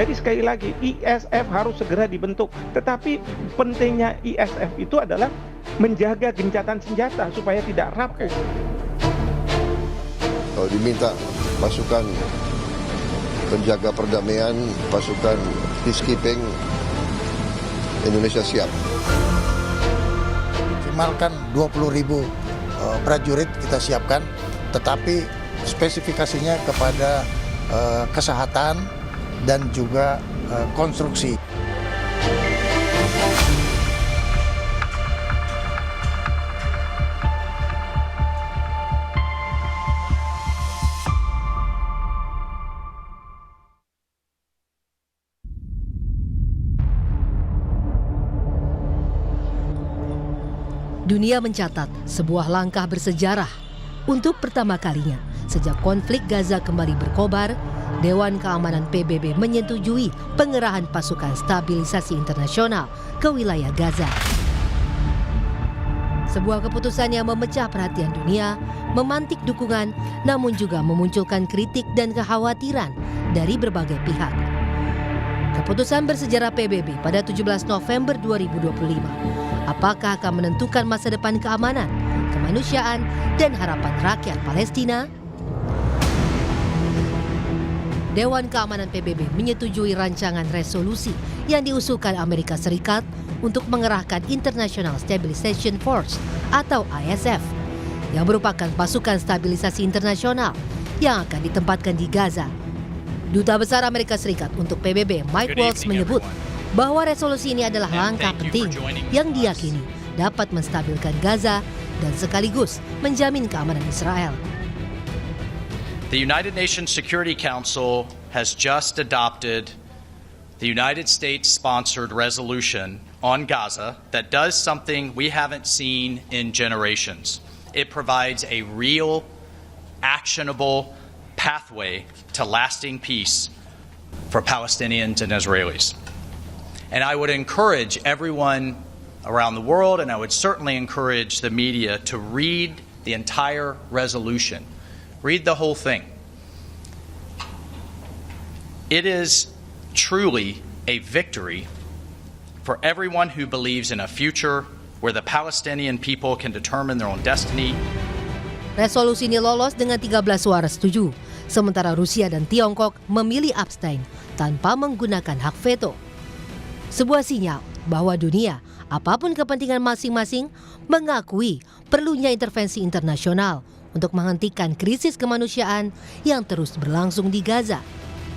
Jadi sekali lagi, ISF harus segera dibentuk. Tetapi pentingnya ISF itu adalah menjaga gencatan senjata supaya tidak rapuh. Kalau diminta pasukan penjaga perdamaian, pasukan peacekeeping, Indonesia siap. Maksimalkan 20.000 prajurit kita siapkan, tetapi spesifikasinya kepada kesehatan dan juga konstruksi. Dunia mencatat sebuah langkah bersejarah. Untuk pertama kalinya sejak konflik Gaza kembali berkobar, Dewan Keamanan PBB menyetujui pengerahan pasukan stabilisasi internasional ke wilayah Gaza. Sebuah keputusan yang memecah perhatian dunia, memantik dukungan, namun juga memunculkan kritik dan kekhawatiran dari berbagai pihak. Keputusan bersejarah PBB pada 17 November 2025 apakah akan menentukan masa depan keamanan, kemanusiaan, dan harapan rakyat Palestina? Dewan Keamanan PBB menyetujui rancangan resolusi yang diusulkan Amerika Serikat untuk mengerahkan International Stabilization Force atau ISF, yang merupakan pasukan stabilisasi internasional yang akan ditempatkan di Gaza. Duta Besar Amerika Serikat untuk PBB Mike Waltz menyebut bahwa resolusi ini adalah langkah penting yang diyakini dapat menstabilkan Gaza dan sekaligus menjamin keamanan Israel. The United Nations Security Council has just adopted the United States-sponsored resolution on Gaza that does something we haven't seen in generations. It provides a real, actionable pathway to lasting peace for Palestinians and Israelis. And I would encourage everyone around the world, and I would certainly encourage the media to read the entire resolution. Read the whole thing. It is truly a victory for everyone who believes in a future where the Palestinian people can determine their own destiny. Resolusi ini lolos dengan 13 suara setuju, sementara Rusia dan Tiongkok memilih abstain tanpa menggunakan hak veto. Sebuah sinyal bahwa dunia, apapun kepentingan masing-masing, mengakui perlunya intervensi internasional untuk menghentikan krisis kemanusiaan yang terus berlangsung di Gaza.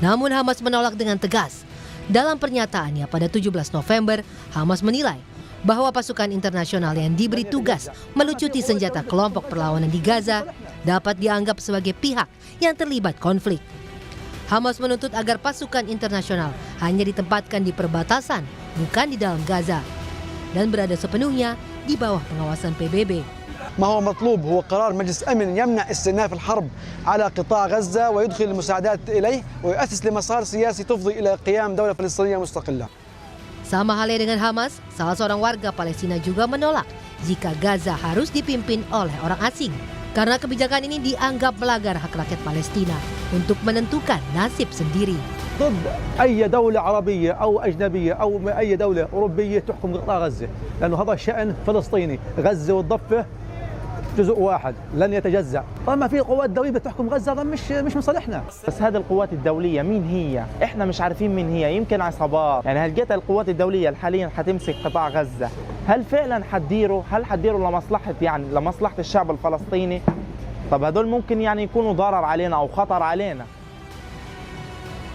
Namun Hamas menolak dengan tegas. Dalam pernyataannya pada 17 November, Hamas menilai bahwa pasukan internasional yang diberi tugas melucuti senjata kelompok perlawanan di Gaza dapat dianggap sebagai pihak yang terlibat konflik. Hamas menuntut agar pasukan internasional hanya ditempatkan di perbatasan, bukan di dalam Gaza, dan berada sepenuhnya di bawah pengawasan PBB. ما هو مطلوب هو قرار مجلس أمن يمنع استئناف الحرب على قطاع غزة ويدخل المساعدات إليه ويؤسس لمسار سياسي تفضي إلى قيام دولة فلسطينية مستقلة. Sama halnya dengan Hamas, salah seorang warga Palestina juga menolak jika Gaza harus dipimpin oleh orang asing. Karena kebijakan ini dianggap melanggar hak rakyat Palestina untuk menentukan nasib sendiri. ضد أي دولة عربية أو أجنبية أو أي دولة أوروبية تحكم قطاع غزة، لأنه هذا شأن فلسطيني، غزة والضفة جزء واحد لن يتجزأ. طالما في قوات دولية بتحكم غزة هذا مش مصالحنا. بس هذه القوات الدولية مين هي؟ إحنا مش عارفين مين هي، يمكن عصابات. يعني هل جت القوات الدولية حاليا حتمسك قطاع غزة؟ هل فعلا حتديروا لمصلحة لمصلحة الشعب الفلسطيني؟ طب هدول ممكن يكونوا ضرر علينا أو خطر علينا.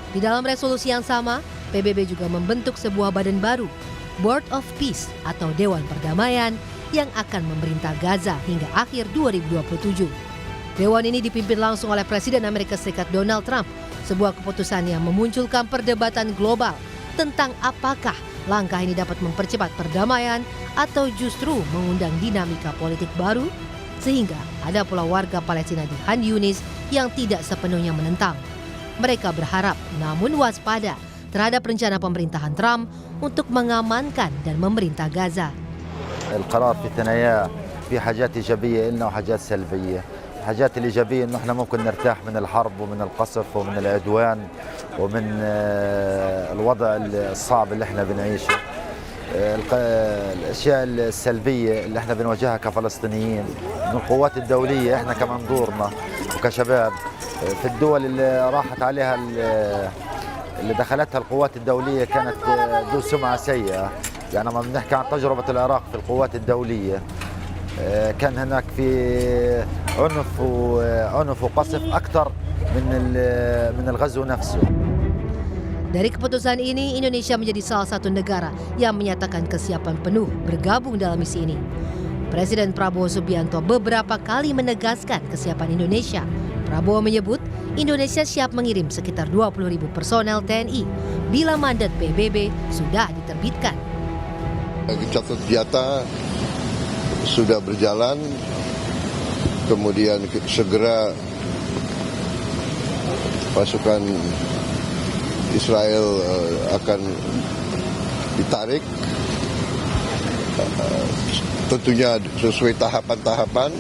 Di dalam resolusi yang sama, PBB juga membentuk sebuah badan baru, Board of Peace atau Dewan Perdamaian, yang akan memerintah Gaza hingga akhir 2027. Dewan ini dipimpin langsung oleh Presiden Amerika Serikat Donald Trump, sebuah keputusan yang memunculkan perdebatan global tentang apakah langkah ini dapat mempercepat perdamaian atau justru mengundang dinamika politik baru, sehingga ada pula warga Palestina di Khan Yunis yang tidak sepenuhnya menentang. Mereka berharap namun waspada terhadap rencana pemerintahan Trump untuk mengamankan dan memerintah Gaza. القرار في الثنايا في حاجات إيجابية لنا وحاجات سلبية. الحاجات الإيجابية إنه إحنا ممكن نرتاح من الحرب ومن القصف ومن العدوان ومن الوضع الصعب اللي إحنا بنعيشه. الأشياء السلبية اللي إحنا بنواجهها كفلسطينيين من القوات الدولية، إحنا كمنظورنا وكشباب في الدول اللي راحت عليها اللي دخلتها القوات الدولية كانت ذو سمعة سيئة. يعني لما بنحكي عن تجربة العراق في القوات الدولية كان هناك في عنف وقصف أكثر من الغزو نفسه. Dari keputusan ini, Indonesia menjadi salah satu negara yang menyatakan kesiapan penuh bergabung dalam misi ini. Presiden Prabowo Subianto beberapa kali menegaskan kesiapan Indonesia. Prabowo menyebut Indonesia siap mengirim sekitar 20.000 personel TNI bila mandat PBB sudah diterbitkan. Gencatan senjata sudah berjalan, kemudian segera pasukan Israel akan ditarik, tentunya sesuai tahapan-tahapan.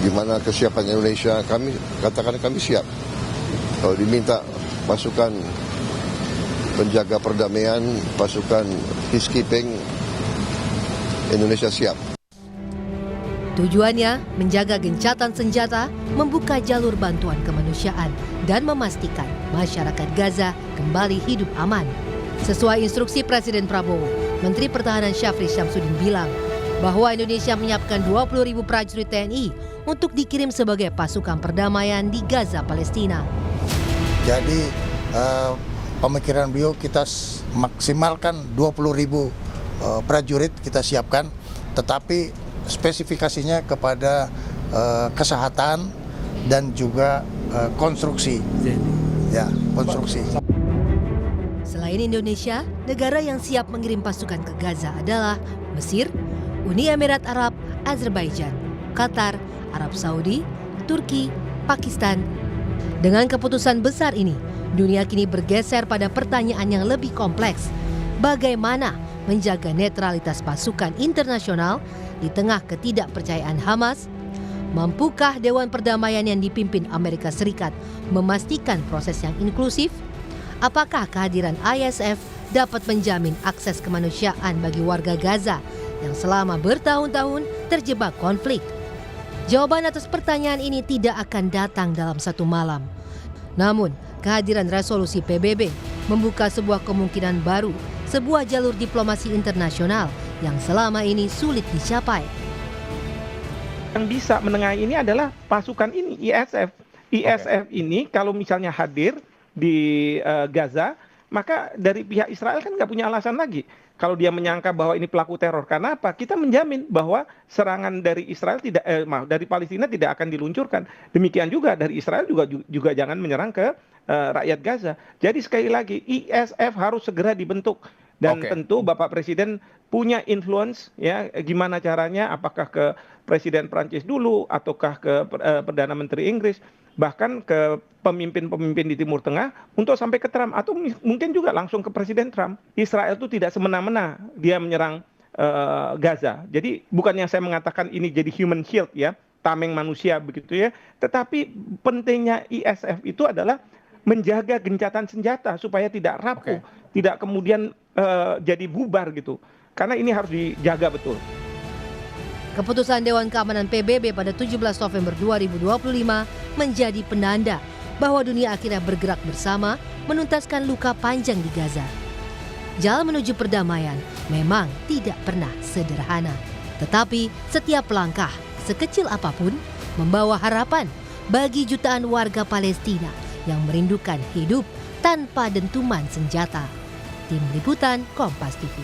Gimana kesiapan Indonesia, kami katakan kami siap. Kalau diminta pasukan penjaga perdamaian, pasukan peacekeeping, Indonesia siap. Tujuannya menjaga gencatan senjata, membuka jalur bantuan kemanusiaan, dan memastikan masyarakat Gaza kembali hidup aman. Sesuai instruksi Presiden Prabowo, Menteri Pertahanan Syafri Syamsuddin bilang bahwa Indonesia menyiapkan 20.000 prajurit TNI untuk dikirim sebagai pasukan perdamaian di Gaza, Palestina. Jadi pemikiran beliau kita maksimalkan 20.000 prajurit kita siapkan, tetapi spesifikasinya kepada kesehatan dan juga konstruksi. Ya, konstruksi. Selain Indonesia, negara yang siap mengirim pasukan ke Gaza adalah Mesir, Uni Emirat Arab, Azerbaijan, Qatar, Arab Saudi, Turki, Pakistan. Dengan keputusan besar ini, dunia kini bergeser pada pertanyaan yang lebih kompleks. Bagaimana menjaga netralitas pasukan internasional di tengah ketidakpercayaan Hamas? Mampukah Dewan Perdamaian yang dipimpin Amerika Serikat memastikan proses yang inklusif? Apakah kehadiran ISF dapat menjamin akses kemanusiaan bagi warga Gaza yang selama bertahun-tahun terjebak konflik? Jawaban atas pertanyaan ini tidak akan datang dalam satu malam. Namun, kehadiran resolusi PBB membuka sebuah kemungkinan baru, sebuah jalur diplomasi internasional yang selama ini sulit dicapai. Yang bisa menengahi ini adalah pasukan ini, ISF. ISF ini kalau misalnya hadir di Gaza, maka dari pihak Israel kan nggak punya alasan lagi. Kalau dia menyangka bahwa ini pelaku teror, karena apa? Kita menjamin bahwa serangan dari Israel dari Palestina tidak akan diluncurkan. Demikian juga dari Israel juga jangan menyerang ke rakyat Gaza. Jadi sekali lagi ISF harus segera dibentuk dan tentu Bapak Presiden punya influence ya, gimana caranya, apakah ke Presiden Prancis dulu ataukah ke Perdana Menteri Inggris, bahkan ke pemimpin-pemimpin di Timur Tengah untuk sampai ke Trump, atau mungkin juga langsung ke Presiden Trump. Israel itu tidak semena-mena dia menyerang Gaza. Jadi bukannya saya mengatakan ini jadi human shield ya, tameng manusia begitu ya, tetapi pentingnya ISF itu adalah menjaga gencatan senjata supaya tidak rapuh, tidak kemudian jadi bubar gitu. Karena ini harus dijaga betul. Keputusan Dewan Keamanan PBB pada 17 November 2025 menjadi penanda bahwa dunia akhirnya bergerak bersama menuntaskan luka panjang di Gaza. Jalan menuju perdamaian memang tidak pernah sederhana. Tetapi setiap langkah, sekecil apapun, membawa harapan bagi jutaan warga Palestina yang merindukan hidup tanpa dentuman senjata. Tim Liputan Kompas TV.